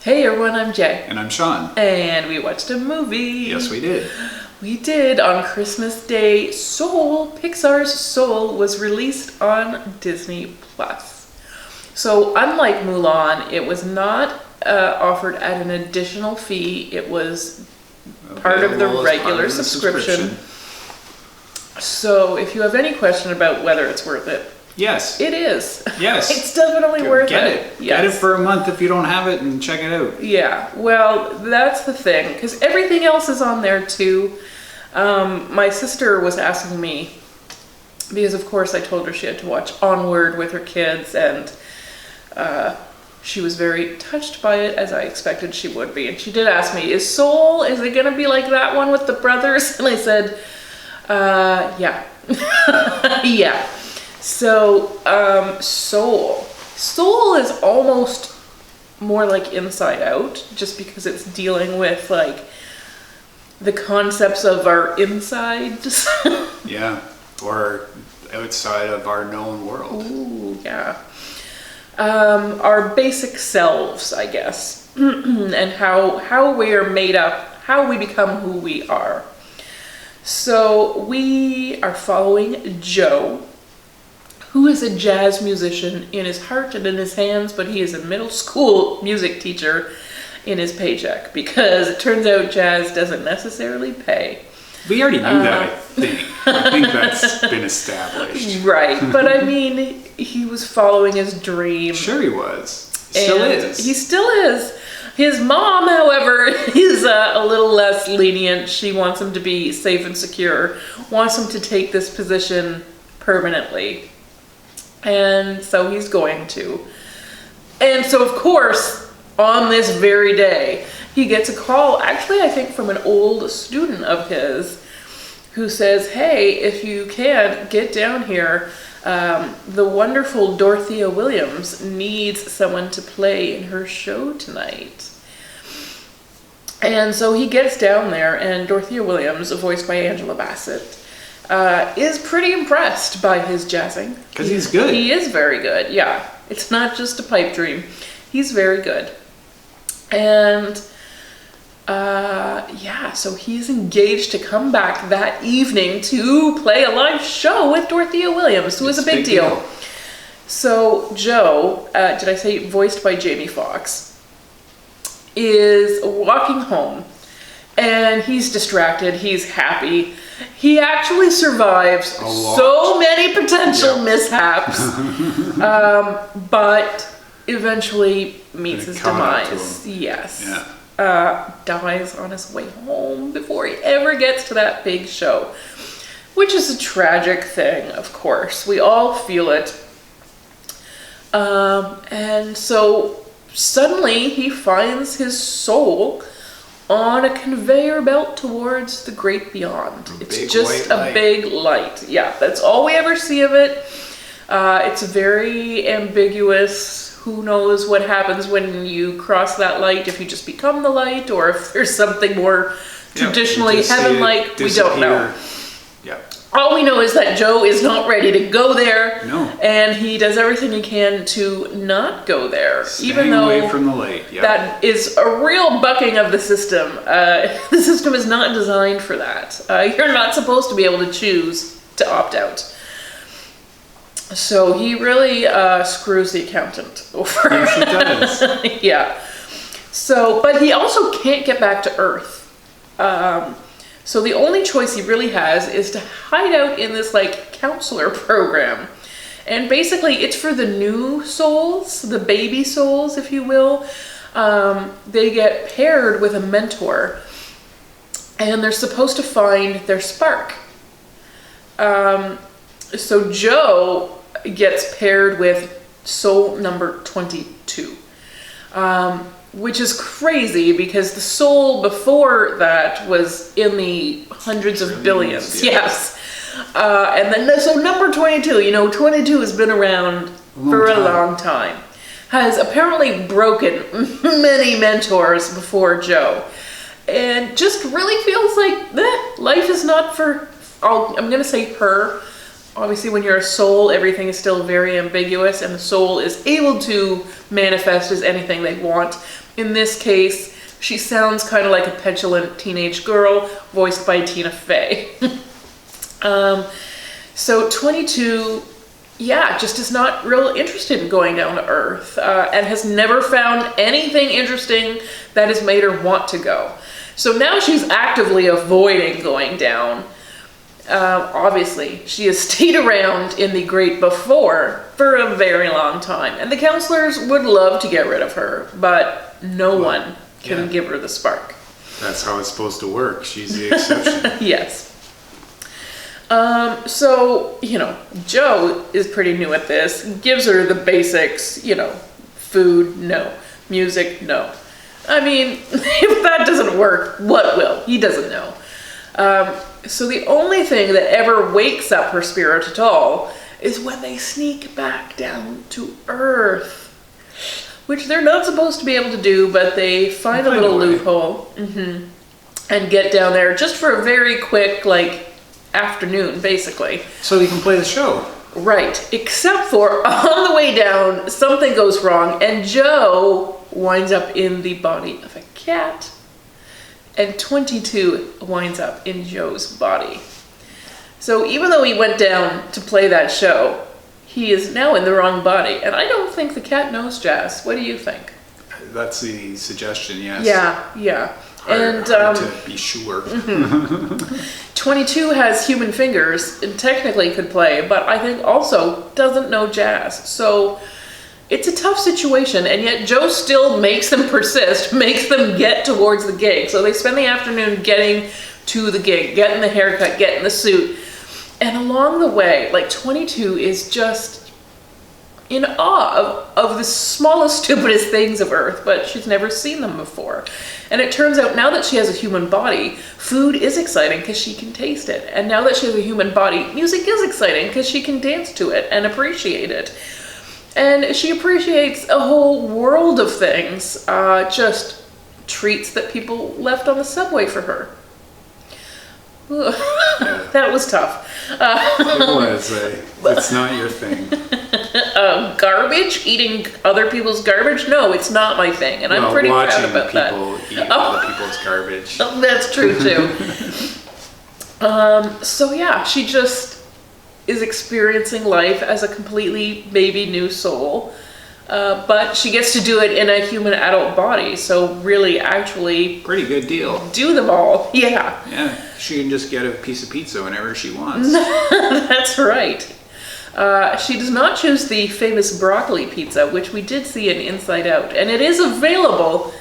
Hey everyone, I'm Jay. And I'm Sean. And we watched a movie. Yes, we did. We did. On Christmas Day, Soul, Pixar's Soul, was released on Disney+. So unlike Mulan, it was not offered at an additional fee. It was part of the regular subscription. So if you have any question about whether it's worth it, yes. It is. Yes. It's definitely worth Get it. it. Yes. Get it for a month if you don't have it and check it out. Yeah, well, that's the thing, because everything else is on there too. My sister was asking me, because of course I told her she had to watch Onward with her kids, and she was very touched by it, as I expected she would be. And she did ask me, is it going to be like that one with the brothers? And I said, yeah. Yeah. So, Soul is almost more like Inside Out, just because it's dealing with like the concepts of our insides. Yeah, or outside of our known world. Ooh, yeah. Our basic selves, I guess, and how we are made up, how we become who we are. So we are following Joe, who is a jazz musician in his heart and in his hands, but he is a middle school music teacher in his paycheck, because it turns out jazz doesn't necessarily pay. We already knew that, I think. I think that's been established. Right, but I mean, he was following his dream. Sure he was. Still is. He still is. His mom, however, is a little less lenient. She wants him to be safe and secure, wants him to take this position permanently. And so he's going to. And so, of course, on this very day, he gets a call, actually, I think from an old student of his, who says, hey, if you can, get down here. The wonderful Dorothea Williams needs someone to play in her show tonight. And so he gets down there, and Dorothea Williams, voiced by Angela Bassett, is pretty impressed by his jazzing. Because he's good. He is very good, yeah. It's not just a pipe dream. He's very good. And yeah, so he's engaged to come back that evening to play a live show with Dorothea Williams, who is a big deal. So Joe, did I say voiced by Jamie Foxx, is walking home, and he's distracted, he's happy. He actually survives so many potential mishaps, but eventually meets his demise. Yes. Yeah. Dies on his way home before he ever gets to that big show, which is a tragic thing, of course. We all feel it. And so suddenly he finds his soul on a conveyor belt towards the great beyond. It's just a big light. Yeah, that's all we ever see of it. It's very ambiguous. Who knows what happens when you cross that light, if you just become the light, or if there's something more traditionally heaven-like. We don't know. Yeah. All we know is that Joe is not ready to go there. No. And he does everything he can to not go there. Staying away from the light. Yeah. That is a real bucking of the system. The system is not designed for that. You're not supposed to be able to choose to opt out. So he really screws the accountant over. Yes, he does. Yeah. So, but he also can't get back to Earth. So the only choice he really has is to hide out in this like counselor program. And basically it's for the new souls, the baby souls, if you will. They get paired with a mentor, and they're supposed to find their spark. So Joe gets paired with soul number 22. Which is crazy, because the soul before that was in the hundreds of billions. Yes. And then, so number 22, 22 has been around for a long time. Has apparently broken many mentors before Joe. And just really feels like, life is not for, I'm going to say her. Obviously, when you're a soul, everything is still very ambiguous, and the soul is able to manifest as anything they want. In this case, she sounds kind of like a petulant teenage girl, voiced by Tina Fey. So 22, just is not real interested in going down to Earth, and has never found anything interesting that has made her want to go. So now she's actively avoiding going down. Obviously, she has stayed around in the Great Before for a very long time, and the counselors would love to get rid of her, but no one can give her the spark. That's how it's supposed to work. She's the exception. Yes. So, Joe is pretty new at this, gives her the basics, food, no. Music, no. I mean, if that doesn't work, what will? He doesn't know. So the only thing that ever wakes up her spirit at all is when they sneak back down to Earth, which they're not supposed to be able to do, but they find a little loophole and get down there just for a very quick, afternoon, basically. So they can play the show. Right, except for on the way down, something goes wrong, and Joe winds up in the body of a cat. And 22 winds up in Joe's body. So even though he went down to play that show, he is now in the wrong body. And I don't think the cat knows Jazz. What do you think? That's the suggestion, yes. Yeah. Hard to be sure. 22 has human fingers and technically could play, but I think also doesn't know Jazz. So it's a tough situation, and yet Joe still makes them persist, makes them get towards the gig. So they spend the afternoon getting to the gig, getting the haircut, getting the suit. And along the way, 22 is just in awe of the smallest, stupidest things of Earth, but she's never seen them before. And it turns out now that she has a human body, food is exciting because she can taste it. And now that she has a human body, music is exciting because she can dance to it and appreciate it. And she appreciates a whole world of things, just treats that people left on the subway for her. That was tough. It was. It's not your thing. Garbage? Eating other people's garbage? No, it's not my thing, and I'm pretty proud about that. Watching people eat other people's garbage. That's true, too. So she just is experiencing life as a completely maybe new soul, but she gets to do it in a human adult body, so really actually pretty good deal. Do them all. Yeah, she can just get a piece of pizza whenever she wants. That's right. She does not choose the famous broccoli pizza, which we did see in Inside Out, and it is available,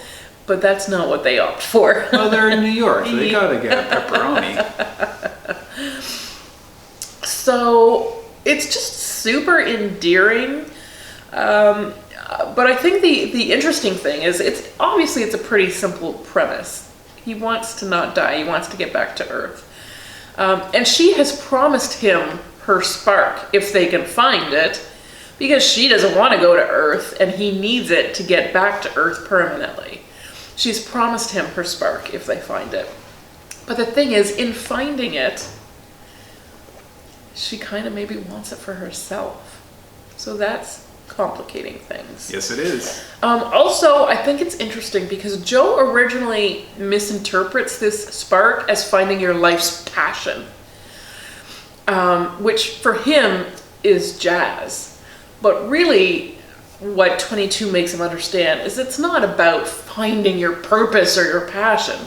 but that's not what they opt for. Well, they're in New York. They gotta get a pepperoni. So it's just super endearing, but I think the interesting thing is it's a pretty simple premise. He wants to not die. He wants to get back to Earth, and she has promised him her spark if they can find it, because she doesn't want to go to Earth and he needs it to get back to Earth permanently. She's promised him her spark if they find it, but the thing is, in finding it, she kind of maybe wants it for herself. So that's complicating things. Yes, it is. Also, I think it's interesting because Joe originally misinterprets this spark as finding your life's passion, which for him is jazz. But really, what 22 makes him understand is it's not about finding your purpose or your passion.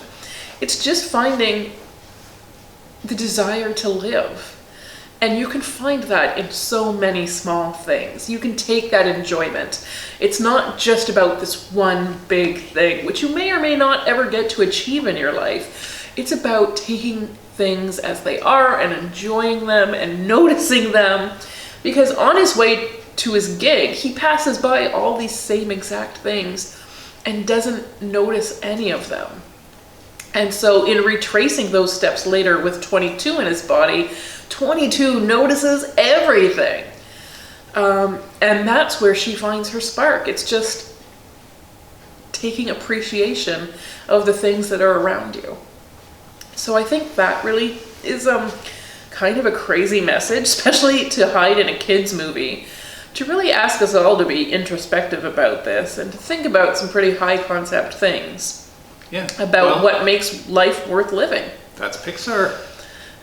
It's just finding the desire to live. And you can find that in so many small things. You can take that enjoyment. It's not just about this one big thing, which you may or may not ever get to achieve in your life. It's about taking things as they are and enjoying them and noticing them. Because on his way to his gig, he passes by all these same exact things and doesn't notice any of them. And so in retracing those steps later with 22 in his body, 22 notices everything. And that's where she finds her spark. It's just taking appreciation of the things that are around you. So I think that really is kind of a crazy message, especially to hide in a kid's movie. to really ask us all to be introspective about this and to think about some pretty high concept things. Yeah. About what makes life worth living. That's Pixar.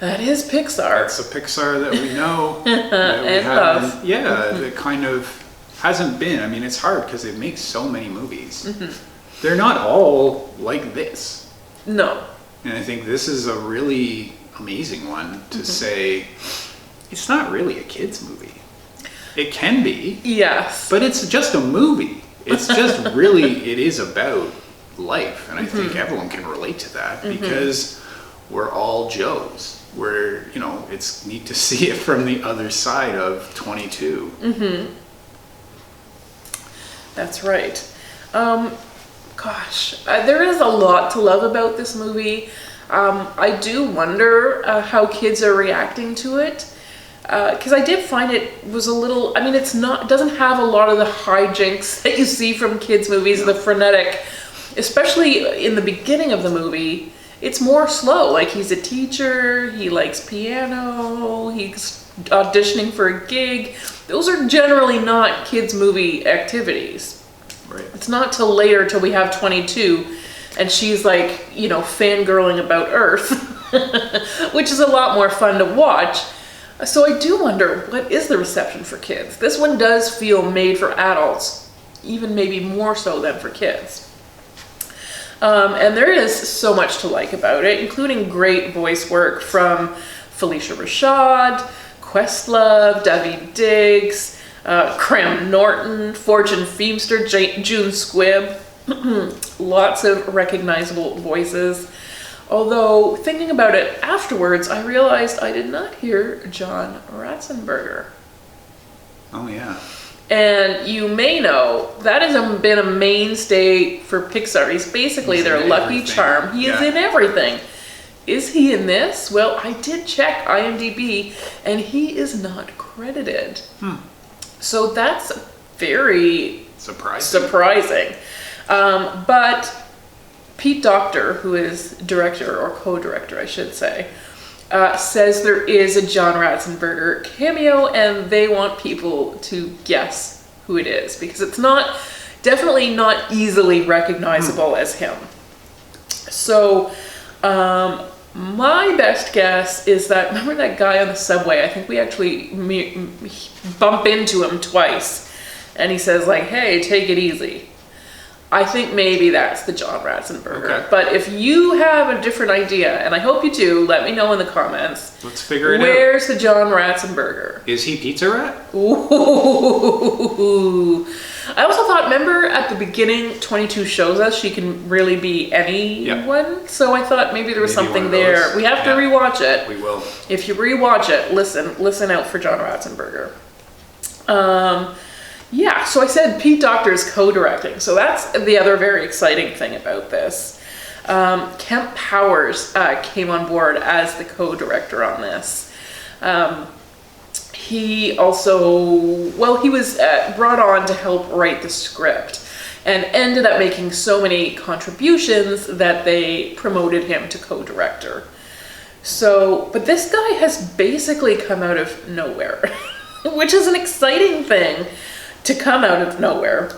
That is Pixar. That's the Pixar that we know. That we and love. Yeah, that kind of hasn't been. I mean, it's hard because it makes so many movies. They're not all like this. No. And I think this is a really amazing one to say, it's not really a kid's movie. It can be. Yes. But it's just a movie. It's just really, it is about life. And I think everyone can relate to that because we're all Joes. It's neat to see it from the other side of 22. That's right. There is a lot to love about this movie. I do wonder how kids are reacting to it. Because I did find it was a little, it doesn't have a lot of the hijinks that you see from kids' movies, the frenetic, especially in the beginning of the movie. It's more slow. Like, he's a teacher, he likes piano, he's auditioning for a gig. Those are generally not kids' movie activities. Right. It's not till later, till we have 22, and she's like, fangirling about Earth, which is a lot more fun to watch. So I do wonder, what is the reception for kids? This one does feel made for adults, even maybe more so than for kids. And there is so much to like about it, including great voice work from Phylicia Rashad, Questlove, Daveed Diggs, Norton, Fortune Feimster, June Squibb. Lots of recognizable voices. Although, thinking about it afterwards, I realized I did not hear John Ratzenberger. Oh, yeah. And you may know, that has been a mainstay for Pixar. He's basically their lucky charm. He is in everything. Is he in this? Well, I did check IMDb, and he is not credited. So that's very surprising. But Pete Docter, who is director, or co-director, I should say, says there is a John Ratzenberger cameo, and they want people to guess who it is, because it's definitely not easily recognizable as him. So, my best guess is that, remember that guy on the subway? I think we actually bump into him twice, and he says, like, hey, take it easy. I think maybe that's the John Ratzenberger. Okay. But if you have a different idea, and I hope you do, let me know in the comments. Let's figure it out. Where's the John Ratzenberger? Is he Pizza Rat? Ooh. I also thought, remember at the beginning, 22 shows us she can really be anyone? Yep. So I thought maybe there was something there. We have to rewatch it. We will. If you rewatch it, listen out for John Ratzenberger. Yeah, so I said Pete Docter is co-directing, so that's the other very exciting thing about this. Kemp Powers came on board as the co-director on this. He also, he was brought on to help write the script, and ended up making so many contributions that they promoted him to co-director. So, but this guy has basically come out of nowhere, which is an exciting thing. To come out of nowhere.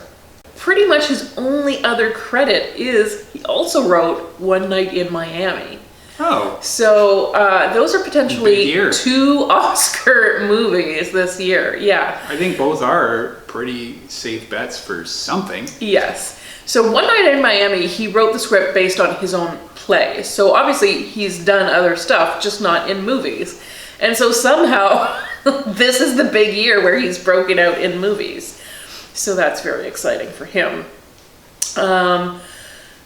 Pretty much his only other credit is he also wrote One Night in Miami. Oh. So those are potentially 2 Oscar movies this year. Yeah. I think both are pretty safe bets for something. Yes. So One Night in Miami, he wrote the script based on his own play. So obviously he's done other stuff, just not in movies. And so somehow this is the big year where he's broken out in movies. So that's very exciting for him.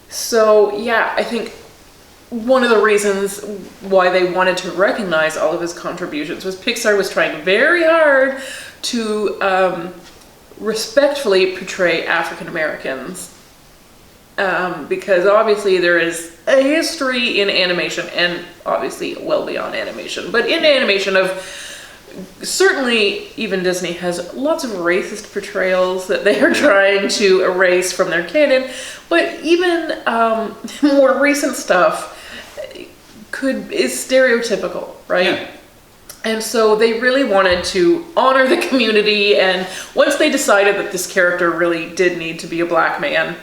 So yeah, I think one of the reasons why they wanted to recognize all of his contributions was Pixar was trying very hard to respectfully portray African Americans. Because obviously there is a history in animation, and obviously well beyond animation, but in animation of, certainly even Disney has lots of racist portrayals that they are trying to erase from their canon, but even more recent stuff is stereotypical, right? And so they really wanted to honor the community, and once they decided that this character really did need to be a black man,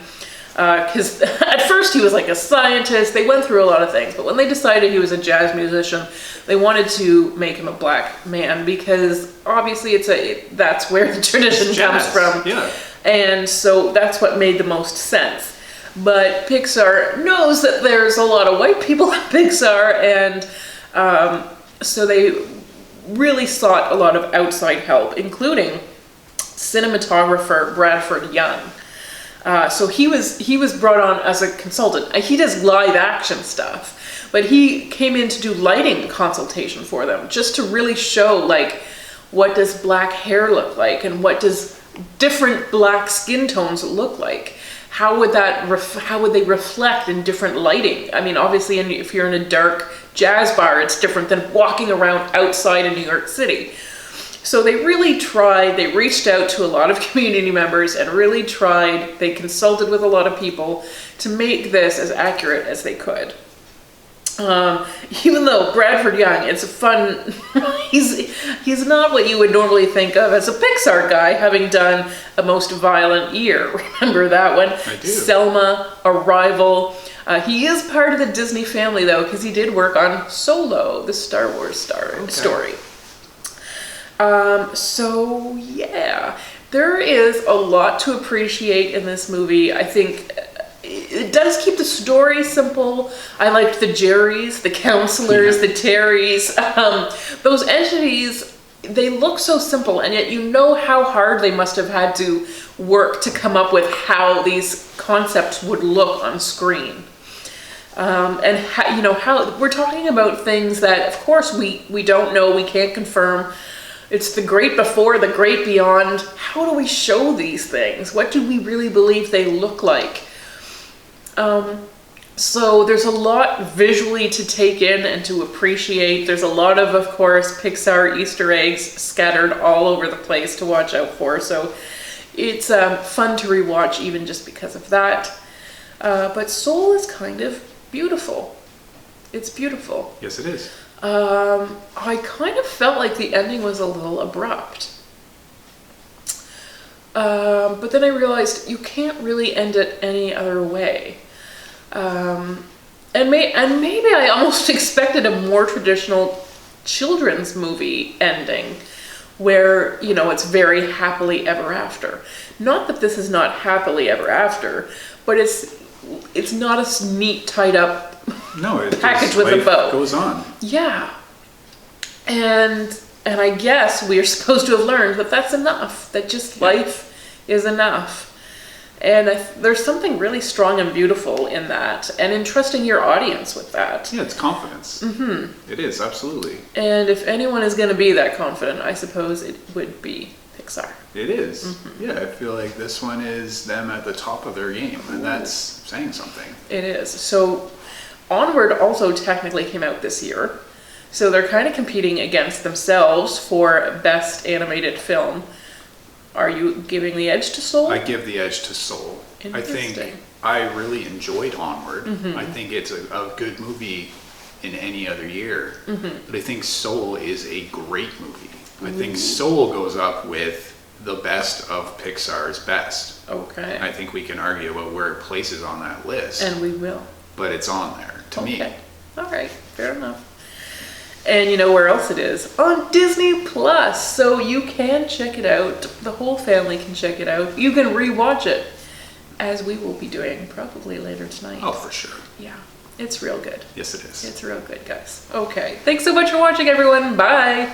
because at first he was like a scientist, they went through a lot of things, but when they decided he was a jazz musician, they wanted to make him a black man, because obviously that's where the tradition comes from. Yeah. And so that's what made the most sense. But Pixar knows that there's a lot of white people in Pixar, and so they really sought a lot of outside help, including cinematographer Bradford Young. So he was brought on as a consultant. He does live action stuff, but he came in to do lighting consultation for them, just to really show like what does black hair look like, and what does different black skin tones look like. How would they reflect in different lighting? I mean, obviously, if you're in a dark jazz bar, it's different than walking around outside in New York City. So they really tried, they reached out to a lot of community members and really tried, they consulted with a lot of people to make this as accurate as they could. Even though Bradford Young, it's a fun, he's not what you would normally think of as a Pixar guy, having done A Most Violent Year. Remember that one? I do. Selma, Arrival. He is part of the Disney family though, because he did work on Solo, the Star Wars story. So yeah, there is a lot to appreciate in this movie. I think it does keep the story simple. I liked the Jerrys, the counselors, the Terrys. Those entities, they look so simple, and yet you know how hard they must have had to work to come up with how these concepts would look on screen. And how we're talking about things that, of course, we don't know, we can't confirm. It's the great before, the great beyond. How do we show these things? What do we really believe they look like? So there's a lot visually to take in and to appreciate. There's a lot of course, Pixar Easter eggs scattered all over the place to watch out for. So it's fun to rewatch even just because of that. But Soul is kind of beautiful. It's beautiful. Yes, it is. I kind of felt like the ending was a little abrupt. But then I realized you can't really end it any other way. And maybe I almost expected a more traditional children's movie ending where, it's very happily ever after. Not that this is not happily ever after, but it's not a neat tied up package with a bow. Goes on. Yeah. And I guess we are supposed to have learned that that's enough, that just life is enough. And there's something really strong and beautiful in that, and in trusting your audience with that. Yeah, it's confidence. Mm-hmm. It is, absolutely. And if anyone is going to be that confident, I suppose it would be Pixar. It is. Mm-hmm. Yeah, I feel like this one is them at the top of their game, and that's saying something. It is. So Onward also technically came out this year. So they're kind of competing against themselves for Best Animated Film. Are you giving the edge to Soul? I give the edge to Soul. I think I really enjoyed Onward. Mm-hmm. I think it's a good movie in any other year. Mm-hmm. But I think Soul is a great movie. I think Soul goes up with the best of Pixar's best. Okay. I think we can argue about where it places on that list. And we will. But it's on there, to me. All right, fair enough. And you know where else it is? On Disney Plus. So you can check it out. The whole family can check it out. You can rewatch it, as we will be doing probably later tonight. Oh, for sure. Yeah, it's real good. Yes, it is. It's real good, guys. Okay, thanks so much for watching, everyone. Bye.